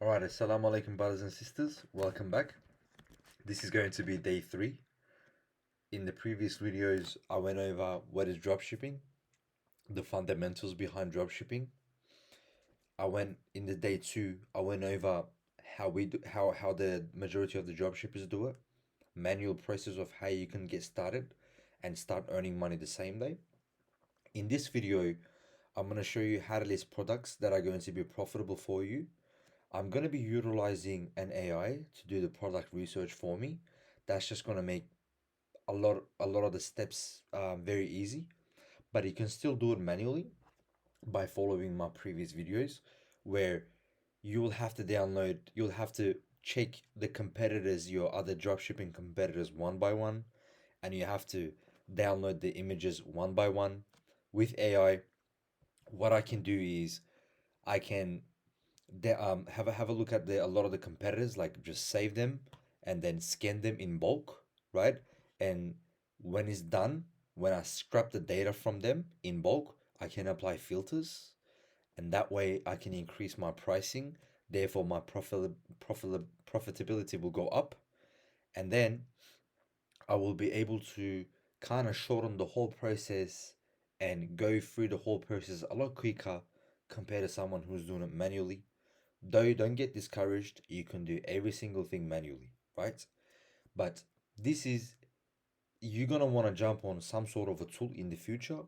Alright, assalamu alaikum brothers and sisters, welcome back. This is going to be day 3. In the previous videos, I went over what is dropshipping, the fundamentals behind dropshipping. In the day 2, I went over how the majority of the dropshippers do it, manual process of how you can get started and start earning money the same day. In this video, I'm going to show you how to list products that are going to be profitable for you. I'm going to be utilizing an AI to do the product research for me. That's just going to make a lot of the steps very easy, but you can still do it manually by following my previous videos where you'll have to check the competitors, your other dropshipping competitors one by one, and you have to download the images one by one. With AI, what I can do is I can have a look at a lot of the competitors, like just save them and then scan them in bulk, right? And when it's done, when I scrap the data from them in bulk, I can apply filters, and that way I can increase my pricing. Therefore, my profitability will go up, and then I will be able to kind of shorten the whole process and go through the whole process a lot quicker compared to someone who's doing it manually. Though don't get discouraged, you can do every single thing manually, right? But this is you're gonna want to jump on some sort of a tool in the future.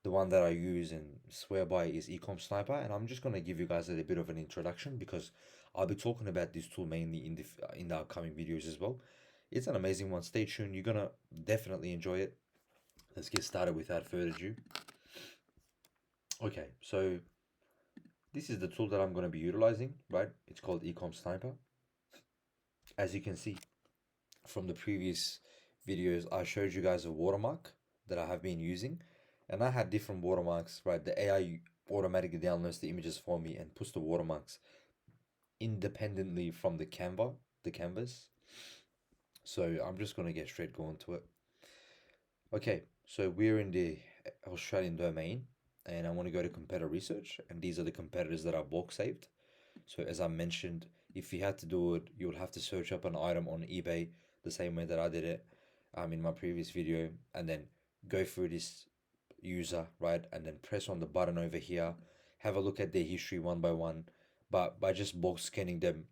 The one that I use and swear by is Ecom Sniper, and I'm just gonna give you guys a bit of an introduction because I'll be talking about this tool mainly in the upcoming videos as well. It's an amazing one. Stay tuned. You're gonna definitely enjoy it. Let's get started without further ado. Okay, so this is the tool that I'm gonna be utilizing, right? It's called Ecom Sniper. As you can see, from the previous videos, I showed you guys a watermark that I have been using, and I had different watermarks, right? The AI automatically downloads the images for me and puts the watermarks independently from the canvas. So I'm just gonna get straight going to it. Okay, so we're in the Australian domain, and I want to go to competitor research, and these are the competitors that are bulk saved. So as I mentioned, if you had to do it, you would have to search up an item on eBay the same way that I did it in my previous video, and then go through this user, right? And then press on the button over here, have a look at their history one by one. But by just bulk scanning them,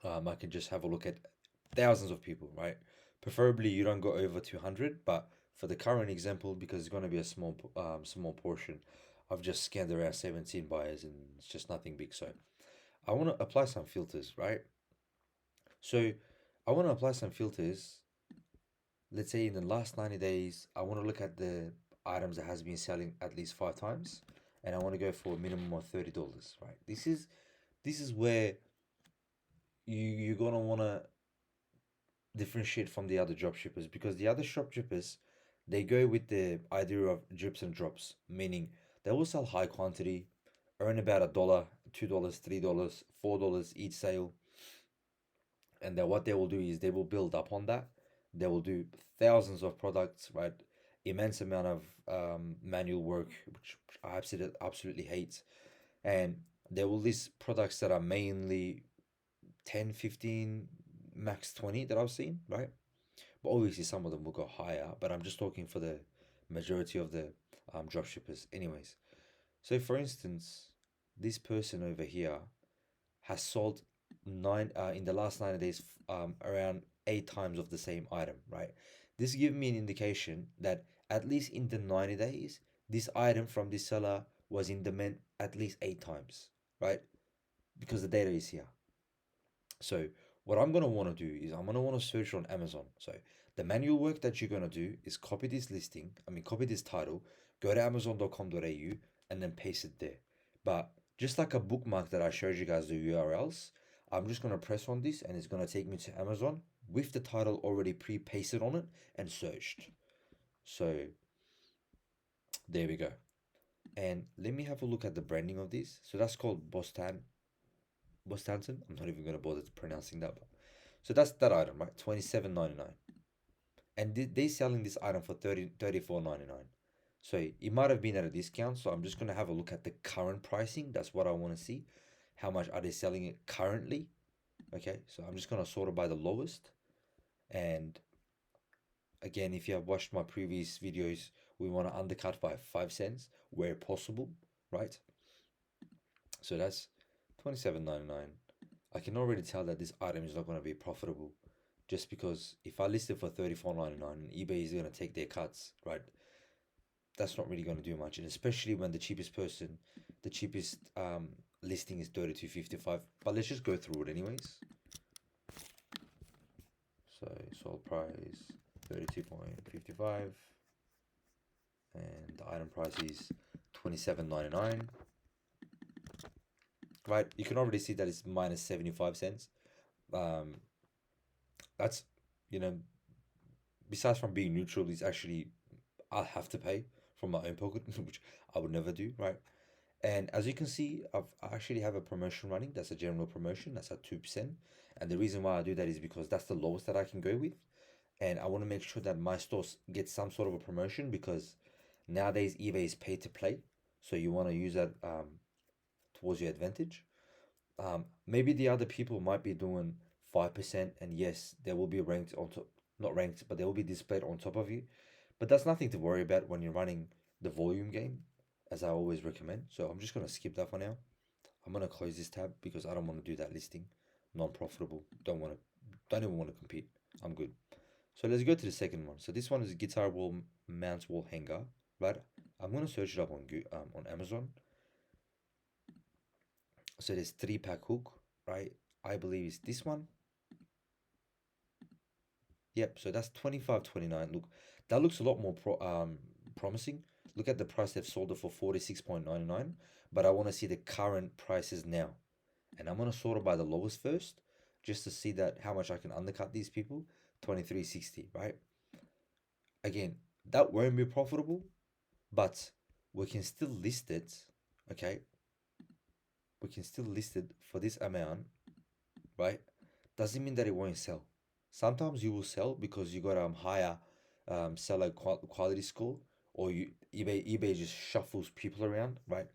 I can just have a look at thousands of people, right? Preferably you don't go over 200, but for the current example, because it's going to be a small portion, I've just scanned around 17 buyers and it's just nothing big. So I want to apply some filters, right? So I want to apply some filters. Let's say in the last 90 days, I want to look at the items that has been selling at least 5 times, and I want to go for a minimum of $30, right? This is where you're gonna want to differentiate from the other drop shippers, because the other drop shippers, they go with the idea of drips and drops, meaning they will sell high quantity, earn about $1, $2, $3, $4 each sale, and then what they will do is they will build up on that. They will do thousands of products, right? Immense amount of manual work, which I absolutely hate, and they will list products that are mainly 10, 15, max 20 that I've seen, right? But obviously some of them will go higher, but I'm just talking for the majority of the drop shippers. Anyways, so for instance, this person over here has sold nine in the last 90 days around 8 times of the same item, right? This gives me an indication that at least in the 90 days, this item from this seller was in demand at least 8 times, right? Because the data is here. So what I'm gonna want to do is I'm gonna want to search on Amazon. So the manual work that you're gonna do is copy this listing, copy this title, go to amazon.com.au and then paste it there. But just like a bookmark that I showed you guys the URLs, I'm just gonna press on this and it's gonna take me to Amazon with the title already pre-pasted on it and searched. So there we go. And let me have a look at the branding of this. So that's called Bostanton. I'm not even gonna bother pronouncing that. But so that's that item, right? 27.99, and they selling this item for 34.99. So it might have been at a discount. So I'm just gonna have a look at the current pricing. That's what I want to see. how much are they selling it currently. Okay, so I'm just gonna sort it by the lowest. And again, if you have watched my previous videos, we want to undercut by 5 cents where possible, right? So that's 27.99. I can already tell that this item is not going to be profitable, just because if I list it for 34.99, eBay is going to take their cuts, right? That's not really going to do much, and especially when the cheapest listing is 32.55. But let's just go through it anyways. So sold price 32.55, and the item price is 27.99. Right, you can already see that it's minus 75 cents. That's, you know, besides from being neutral, it's actually, I'll have to pay from my own pocket, which I would never do, right? And as you can see, I actually have a promotion running. That's a general promotion. That's at 2%. And the reason why I do that is because that's the lowest that I can go with. And I want to make sure that my stores get some sort of a promotion, because nowadays eBay is pay to play. So you want to use that towards your advantage. Maybe the other people might be doing 5%, and yes, they will be ranked on top, not ranked, but they will be displayed on top of you. But that's nothing to worry about when you're running the volume game, as I always recommend. So I'm just going to skip that for now. I'm going to close this tab because I don't want to do that listing. Non-profitable. Don't even want to compete. I'm good. So let's go to the second one. So this one is a guitar wall mount wall hanger, right? I'm going to search it up on Amazon. So there's 3-pack hook, right? I believe it's this one. Yep, so that's 25.29. Look, that looks a lot more promising. Look at the price they've sold it for, 46.99. But I want to see the current prices now. And I'm going to sort it by the lowest first, just to see that how much I can undercut these people. 23.60, right? Again, that won't be profitable, but we can still list it, okay? We can still list it for this amount, right? Doesn't mean that it won't sell. Sometimes you will sell because you got a higher seller quality score, or eBay just shuffles people around, right?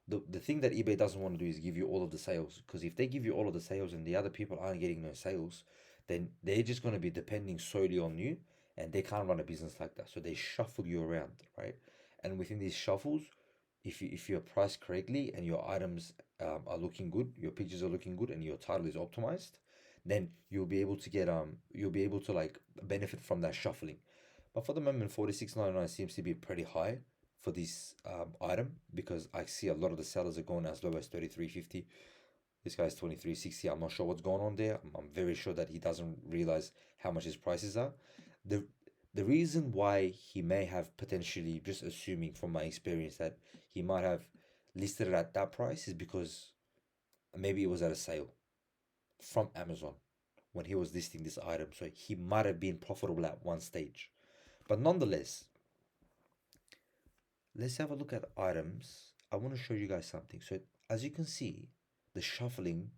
The thing that eBay doesn't want to do is give you all of the sales, because if they give you all of the sales and the other people aren't getting no sales, then they're just going to be depending solely on you, and they can't run a business like that. So they shuffle you around, right? And within these shuffles, if you're priced correctly and your items are looking good, your pictures are looking good, and your title is optimized, then you'll be able to get you'll be able to like benefit from that shuffling. But for the moment, 46.99 seems to be pretty high for this item, because I see a lot of the sellers are going as low as 33.50. This guy's 23.60. I'm not sure what's going on there. I'm very sure that he doesn't realize how much his prices are. The the reason why he may have potentially, just assuming from my experience, that he might have listed it at that price is because maybe it was at a sale from Amazon when he was listing this item. So he might have been profitable at one stage. But nonetheless, let's have a look at items. I want to show you guys something. So as you can see, the shuffling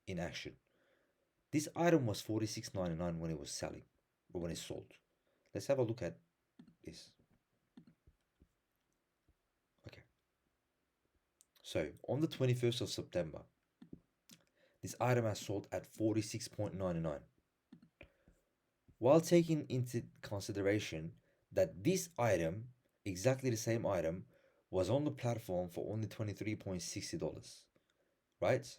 in action. This item was 46.99 when it was selling, or when it sold. Let's have a look at this. Okay. So on the 21st of September, this item has sold at 46.99. While taking into consideration that this item, exactly the same item, was on the platform for only $23.60, right?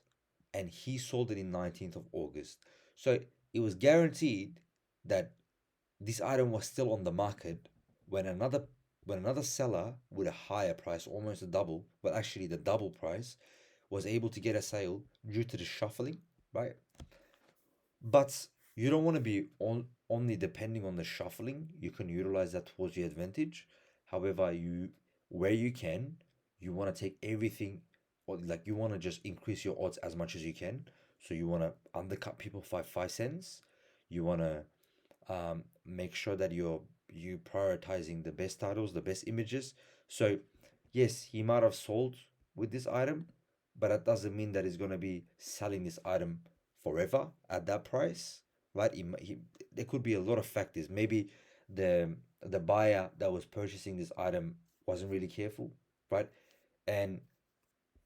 And he sold it in 19th of August. So it was guaranteed that this item was still on the market when another seller with a higher price, almost a double, but actually the double price, was able to get a sale due to the shuffling, right? But you don't want to be only depending on the shuffling. You can utilize that towards your advantage. However, where you can, you want to take everything, or like you want to just increase your odds as much as you can. So you want to undercut people by 5 cents. You want to make sure that you prioritizing the best titles, the best images. So yes, he might have sold with this item, but that doesn't mean that he's going to be selling this item forever at that price, right? There could be a lot of factors. Maybe the buyer that was purchasing this item wasn't really careful, right? And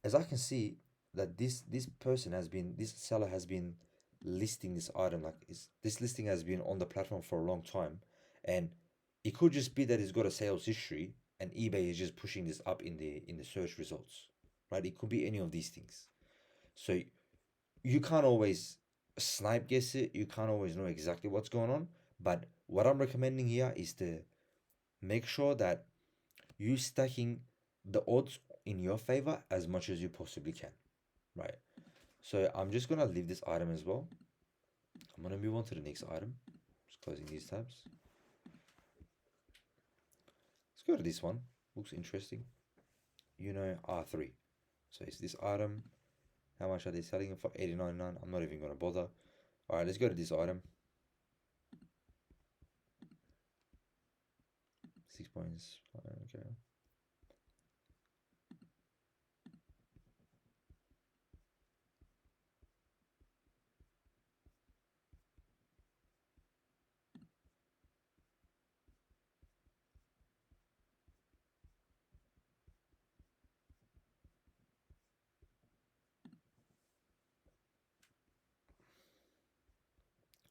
as I can see, that this person has been, this seller has been listing this item, like this listing has been on the platform for a long time, and it could just be that it's got a sales history and eBay is just pushing this up in the search results, right? It could be any of these things. So you can't always snipe guess it, you can't always know exactly what's going on, but what I'm recommending here is to make sure that you stacking the odds in your favor as much as you possibly can, right? So I'm just gonna leave this item as well. I'm gonna move on to the next item. Just closing these tabs. Let's go to this one. Looks interesting. R3. So it's this item. How much are they selling it for? $89.99. I'm not even gonna bother. All right, let's go to this item. 6 points. Okay.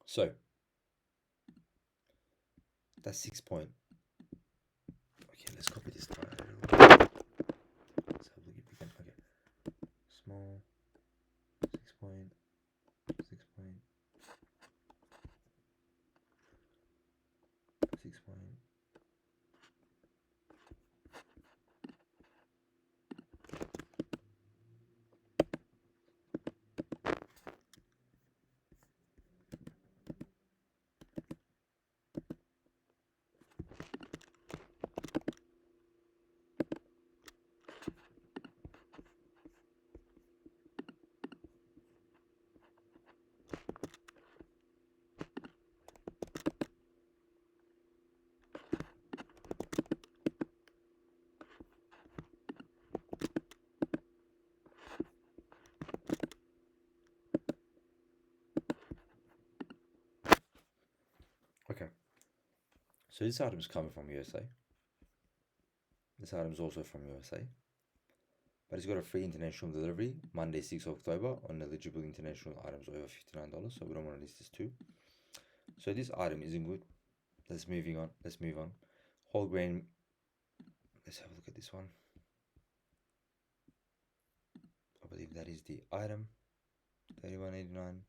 So that's 6 point. Okay, let's copy this title. Let's have a look if we can. Okay, small 6 point, 6 point, 6 point. Okay, so this item is coming from USA. This item is also from USA, but it's got a free international delivery Monday, 6th October on eligible international items over $59. So we don't want to list this too. So this item isn't good. Let's move on. Whole grain. Let's have a look at this one. I believe that is the item. $31.89.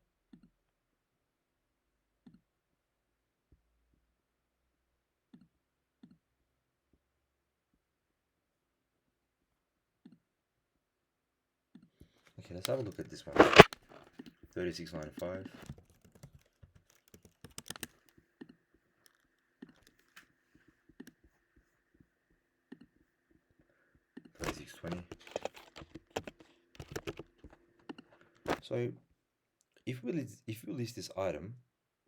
Okay, let's have a look at this one. $36.95. $36.20. So if we list this item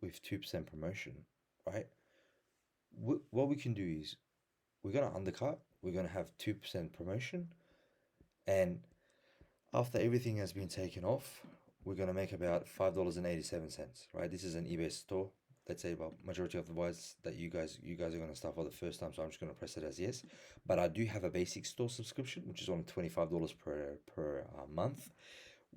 with 2% promotion, right? What we can do is we're gonna undercut. We're gonna have 2% promotion, and after everything has been taken off, we're gonna make about $5.87, right? This is an eBay store. Let's say about majority of the buys that you guys are gonna start for the first time, so I'm just gonna press it as yes. But I do have a basic store subscription, which is only $25 per month.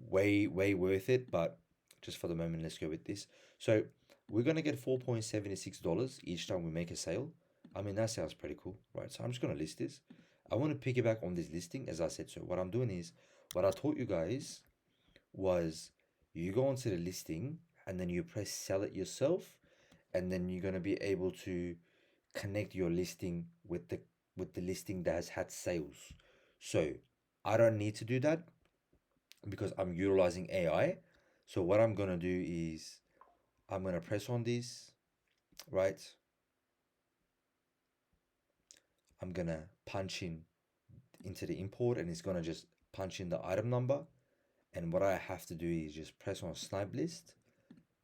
Way worth it, but just for the moment, let's go with this. So we're gonna get $4.76 each time we make a sale. I mean, that sounds pretty cool, right? So I'm just gonna list this. I want to piggyback on this listing, as I said. So what I'm doing is, what I taught you guys was you go onto the listing and then you press sell it yourself, and then you're gonna be able to connect your listing with the listing that has had sales. So I don't need to do that because I'm utilizing AI. So what I'm gonna do is I'm gonna press on this, right? I'm gonna punch in into the import, and it's gonna just punch in the item number. And what I have to do is just press on snipe list,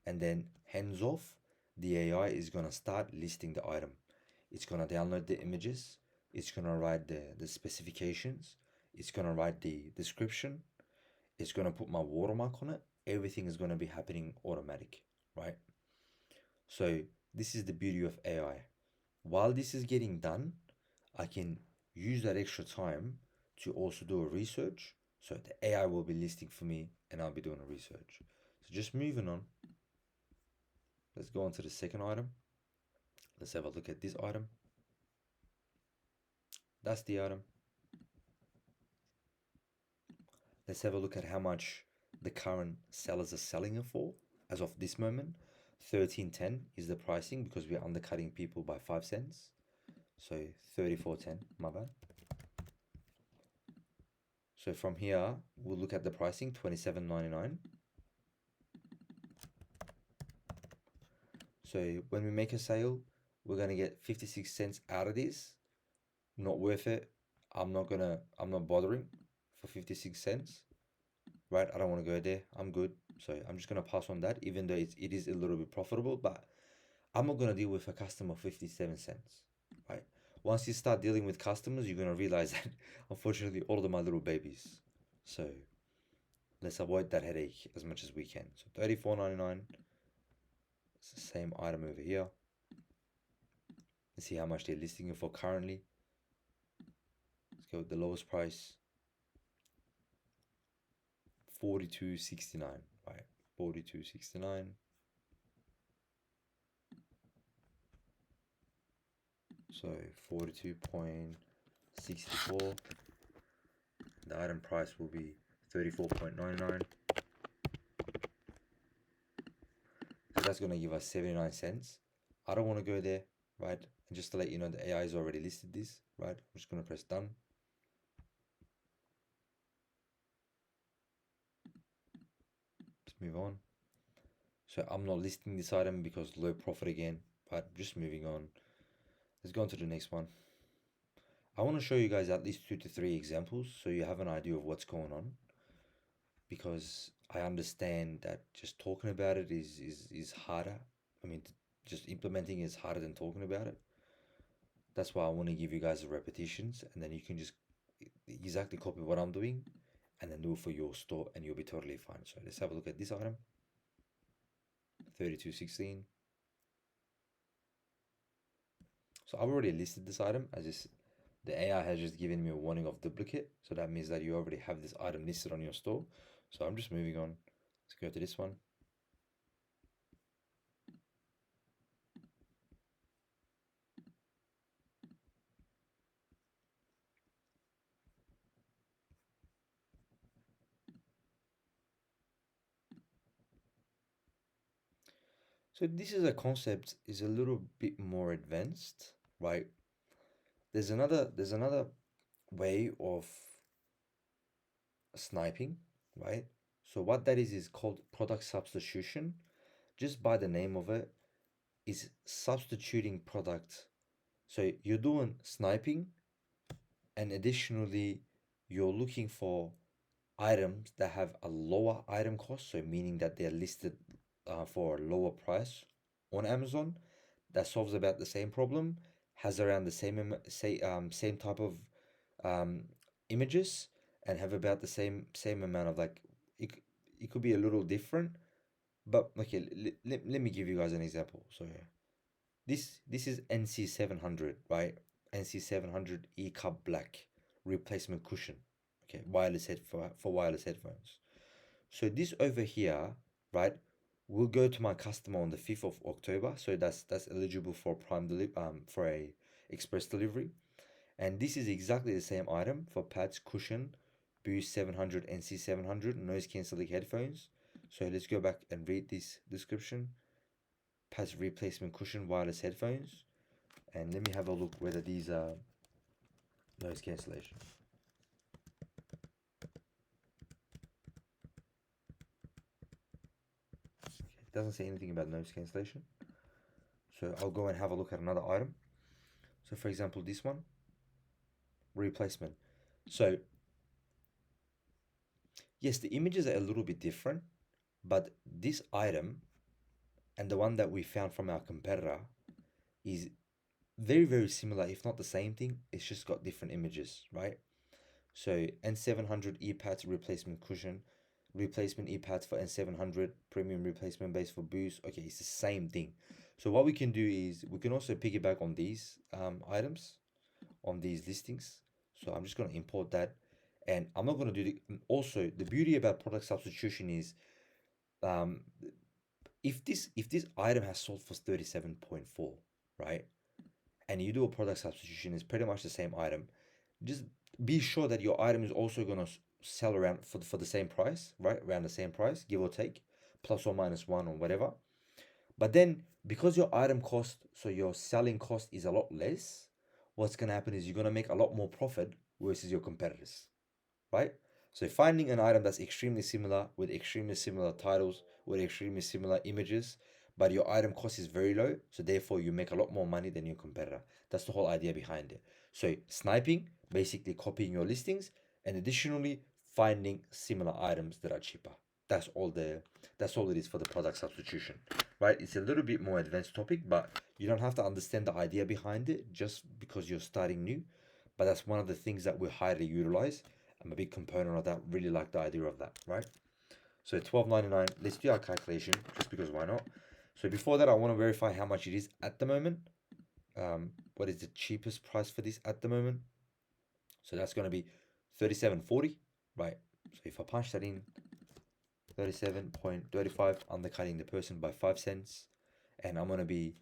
and then hands off, the AI is gonna start listing the item. It's gonna download the images, it's gonna write the specifications, it's gonna write the description, it's gonna put my watermark on it. Everything is gonna be happening automatic, right? So this is the beauty of AI. While this is getting done, I can use that extra time to also do a research. So the AI will be listing for me and I'll be doing a research. So just moving on. Let's go on to the second item. Let's have a look at this item. That's the item. Let's have a look at how much the current sellers are selling it for as of this moment. 13.10 is the pricing because we're undercutting people by 5 cents. So 34.10, my bad. So from here, we'll look at the pricing, 27.99. So when we make a sale, we're gonna get 56 cents out of this. Not worth it. I'm not bothering for 56 cents. Right? I don't want to go there. I'm good. So I'm just gonna pass on that, even though it is a little bit profitable, but I'm not gonna deal with a customer 57 cents. Right? Once you start dealing with customers, you're gonna realize that unfortunately all of them are little babies. So let's avoid that headache as much as we can. So 34.99. It's the same item over here. Let's see how much they're listing it for currently. Let's go with the lowest price. 42.69. Right, 42.69. So 42.64. The item price will be 34.99. So that's going to give us 79 cents. I don't want to go there, right? And just to let you know, the AI has already listed this, right? I'm just going to press done. Let's move on. So I'm not listing this item because low profit again, but just moving on. Let's go on to the next one. I want to show you guys at least 2 to 3 examples so you have an idea of what's going on, because I understand that just talking about it is harder. I mean, just implementing is harder than talking about it. That's why I want to give you guys the repetitions, and then you can just exactly copy what I'm doing and then do it for your store and you'll be totally fine. So let's have a look at this item. 32.16. So I've already listed this item. The AI has just given me a warning of duplicate. So that means that you already have this item listed on your store. So I'm just moving on. Let's go to this one. So this is a concept is a little bit more advanced, right? There's another way of sniping, right? So what that is called product substitution. Just by the name of it, is substituting product. So you're doing sniping, and additionally, you're looking for items that have a lower item cost, so meaning that they're listed for a lower price on Amazon, that solves about the same problem, has around the same type of um, images, and have about the same amount of like it could be a little different, but okay, let me give you guys an example. So yeah, this is NC700, right? NC700 E Cup Black replacement cushion. Okay, wireless head for wireless headphones. So this over here, right, will go to my customer on the 5th of October. So that's eligible for for a express delivery. And this is exactly the same item for pads, cushion, Boost 700, NC 700, noise cancelling headphones. So let's go back and read this description. Pads replacement cushion wireless headphones. And let me have a look whether these are noise cancellation. It doesn't say anything about noise cancellation. So I'll go and have a look at another item. So for example, this one, replacement. So yes, the images are a little bit different, but this item and the one that we found from our competitor is very, very similar, if not the same thing. It's just got different images, right? So N700 earpads replacement cushion, replacement earpads for N700, premium replacement base for Boost. Okay, it's the same thing. So what we can do is we can also piggyback on these items, on these listings. So I'm just going to import that, And I'm not going to do also, the beauty about product substitution is, um, if this item has sold for 37.4, right? And you do a product substitution, it's pretty much the same item. Just be sure that your item is also going to sell around for the same price, right? Around the same price, give or take, plus or minus one or whatever. But then because your item cost, so your selling cost is a lot less, what's going to happen is you're going to make a lot more profit versus your competitors, right? So finding an item that's extremely similar with extremely similar titles, with extremely similar images, but your item cost is very low, so therefore you make a lot more money than your competitor. That's the whole idea behind it. So sniping, basically copying your listings, and additionally finding similar items that are cheaper. That's all it is for the product substitution, right? It's a little bit more advanced topic, but you don't have to understand the idea behind it just because you're starting new. But that's one of the things that we highly utilize. I'm a big component of that. Really like the idea of that, right? So $12.99. Let's do our calculation just because why not? So before that, I want to verify how much it is at the moment. What is the cheapest price for this at the moment? So that's going to be $37.40, right? So if I punch that in, 37.35, undercutting the person by 5 cents, and I'm going to be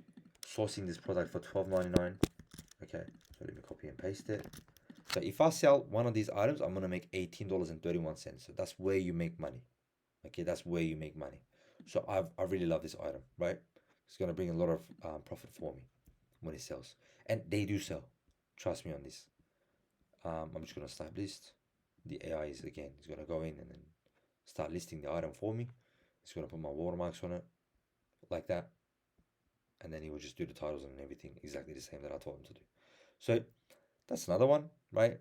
sourcing this product for $12.99. Okay, so let me copy and paste it. So if I sell one of these items, I'm going to make $18.31. So that's where you make money. Okay, that's where you make money. So I really love this item, right? It's going to bring a lot of profit for me when it sells. And they do sell. Trust me on this. I'm just going to start list. The AI is going to go in and then start listing the item for me. It's going to put my watermarks on it like that. And then he will just do the titles and everything exactly the same that I told him to do. So that's another one, right?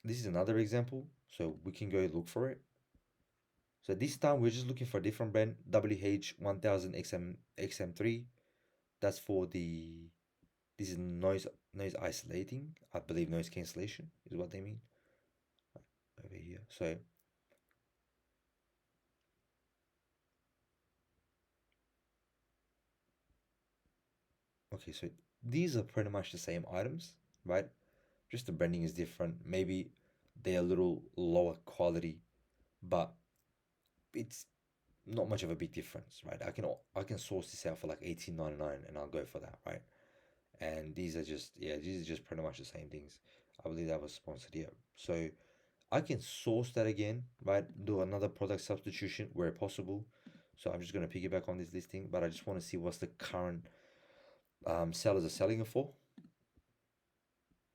This is another example. So we can go look for it. So this time we're just looking for a different brand, WH1000 XM3. That's for this is noise isolating. I believe noise cancellation is what they mean. Over here. So okay, so these are pretty much the same items, right? Just the branding is different. Maybe they're a little lower quality, but it's not much of a big difference, right? I can source this out for like $18.99 and I'll go for that, right? And these are just pretty much the same things. I believe that was sponsored here. So I can source that again, right? Do another product substitution where possible. So I'm just going to piggyback on this listing, but I just want to see what's the current sellers are selling it for.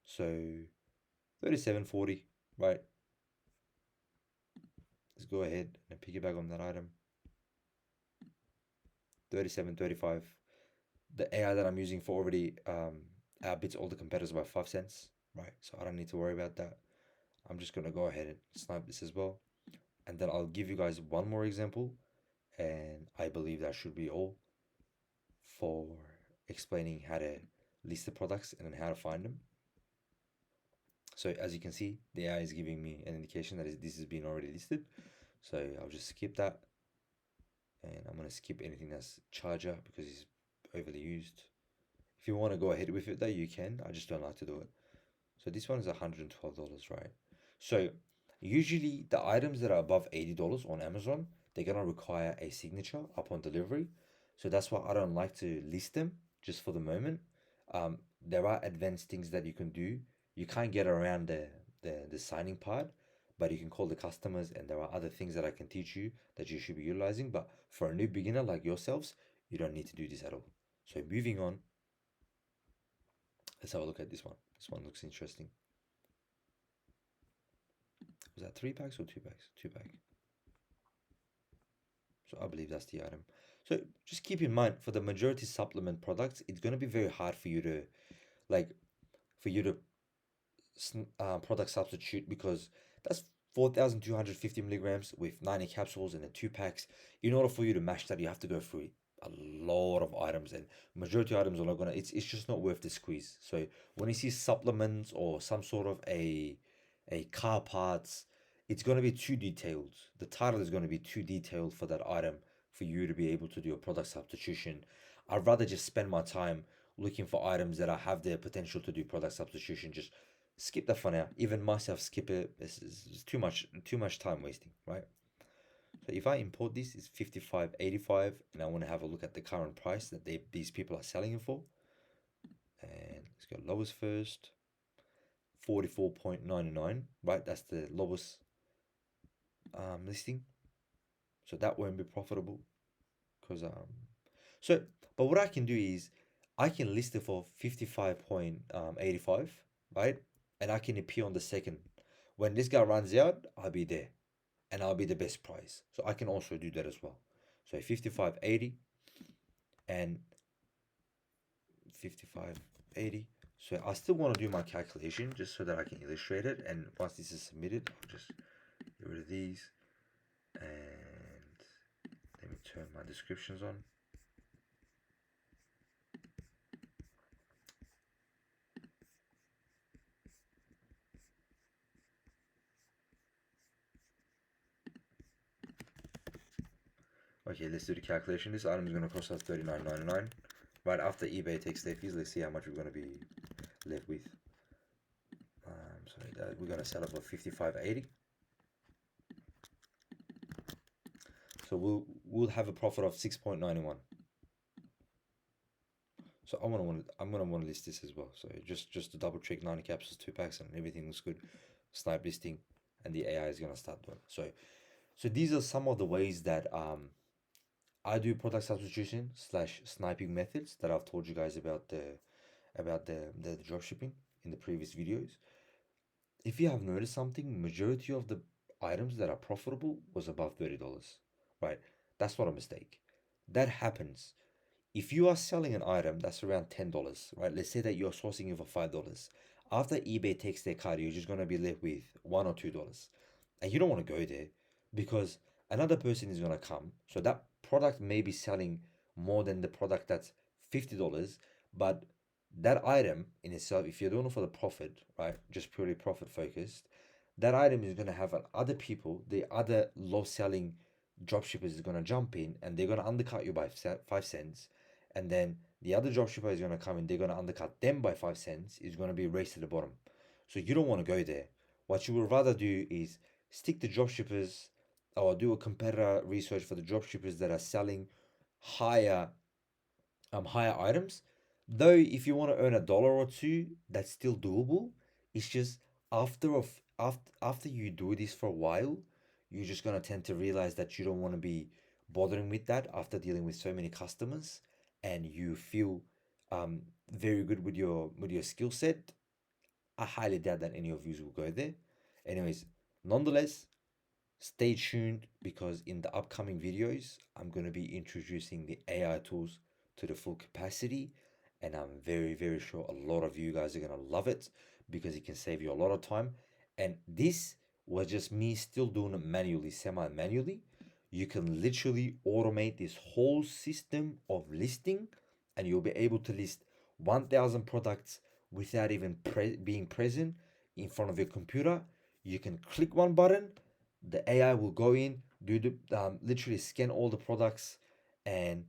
So 37.40, right? Let's go ahead and piggyback on that item. 37.35. The AI that I'm using for already outbids all the competitors by 5 cents, right? So I don't need to worry about that. I'm just going to go ahead and snipe this as well. And then I'll give you guys one more example. And I believe that should be all for explaining how to list the products and then how to find them. So as you can see, the AI is giving me an indication that this has been already listed. So I'll just skip that. And I'm going to skip anything that's charger because it's overly used. If you want to go ahead with it though, you can. I just don't like to do it. So this one is $112, right? So usually the items that are above $80 on Amazon, they're going to require a signature upon delivery. So that's why I don't like to list them just for the moment. There are advanced things that you can do. You can't get around the signing part, but you can call the customers, and there are other things that I can teach you that you should be utilizing. But for a new beginner like yourselves, you don't need to do this at all. So moving on, let's have a look at this one. This one looks interesting. Was that 3 packs or 2 packs? 2 pack. So I believe that's the item. So just keep in mind, for the majority supplement products, it's going to be very hard for you to product substitute, because that's 4,250 milligrams with 90 capsules and then 2 packs. In order for you to match that, you have to go through a lot of items, and majority of items are not gonna. It's just not worth the squeeze. So when you see supplements or some sort of a car parts, it's gonna be too detailed. The title is gonna be too detailed for that item for you to be able to do a product substitution. I'd rather just spend my time looking for items that I have the potential to do product substitution, just skip that for now. Even myself skip it. It's too much time wasting, right? So if I import this, it's 55.85, and I want to have a look at the current price that these people are selling it for. And let's go lowest first. 44.99, right? That's the lowest listing. So that won't be profitable because but what I can do is I can list it for 55.85, right? And I can appear on the second. When this guy runs out, I'll be there and I'll be the best price. So I can also do that as well. So 55.80 and 55.80. So I still want to do my calculation just so that I can illustrate it. And once this is submitted, I'll just get rid of these and let me turn my descriptions on. Okay, let's do the calculation. This item is going to cost us $39.99. Right after eBay takes their fees, let's see how much we're going to be left with. So we're going to sell it for $55.80. So we'll have a profit of $6.91. So I'm gonna want to list this as well. So just to double check, 90 capsules, 2 packs, and everything looks good. Snipe listing, and the AI is gonna start doing. So these are some of the ways that I do product substitution / sniping methods that I've told you guys about the dropshipping in the previous videos. If you have noticed something, majority of the items that are profitable was above $30, right? That's not a mistake. That happens. If you are selling an item that's around $10, right? Let's say that you're sourcing it for $5. After eBay takes their cut, you're just gonna be left with $1 or $2. And you don't want to go there because another person is gonna come. So that product may be selling more than the product that's $50, but that item in itself, if you're doing it for the profit, right? Just purely profit focused, that item is gonna have other people, the other low selling dropshippers is gonna jump in and they're gonna undercut you by 5 cents, and then the other dropshipper is going to come in, they're going to undercut them by 5 cents, is going to be race to the bottom. So you don't want to go there. What you would rather do is stick to dropshippers or do a competitor research for the dropshippers that are selling higher higher items. Though if you want to earn $1 or two, that's still doable. It's just after you do this for a while, you're just gonna tend to realize that you don't want to be bothering with that after dealing with so many customers, and you feel very good with your skill set. I highly doubt that any of you will go there. Anyways, nonetheless, stay tuned because in the upcoming videos, I'm going to be introducing the AI tools to the full capacity. And I'm very, very sure a lot of you guys are going to love it because it can save you a lot of time. And this was just me still doing it manually, semi-manually. You can literally automate this whole system of listing and you'll be able to list 1,000 products without even being present in front of your computer. You can click one button, the AI will go in, do the literally scan all the products and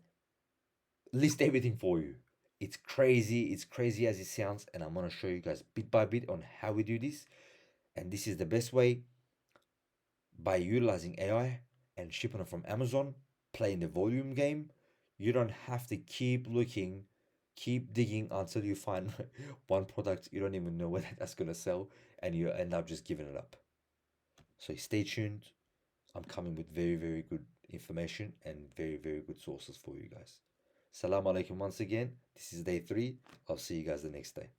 list everything for you. It's crazy as it sounds, and I'm gonna show you guys bit by bit on how we do this. And this is the best way by utilizing AI and shipping it from Amazon, playing the volume game. You don't have to keep looking, keep digging until you find one product you don't even know whether that's gonna sell, and you end up just giving it up. So stay tuned. I'm coming with very, very good information and very, very good sources for you guys. Salam alaikum once again. This is day 3. I'll see you guys the next day.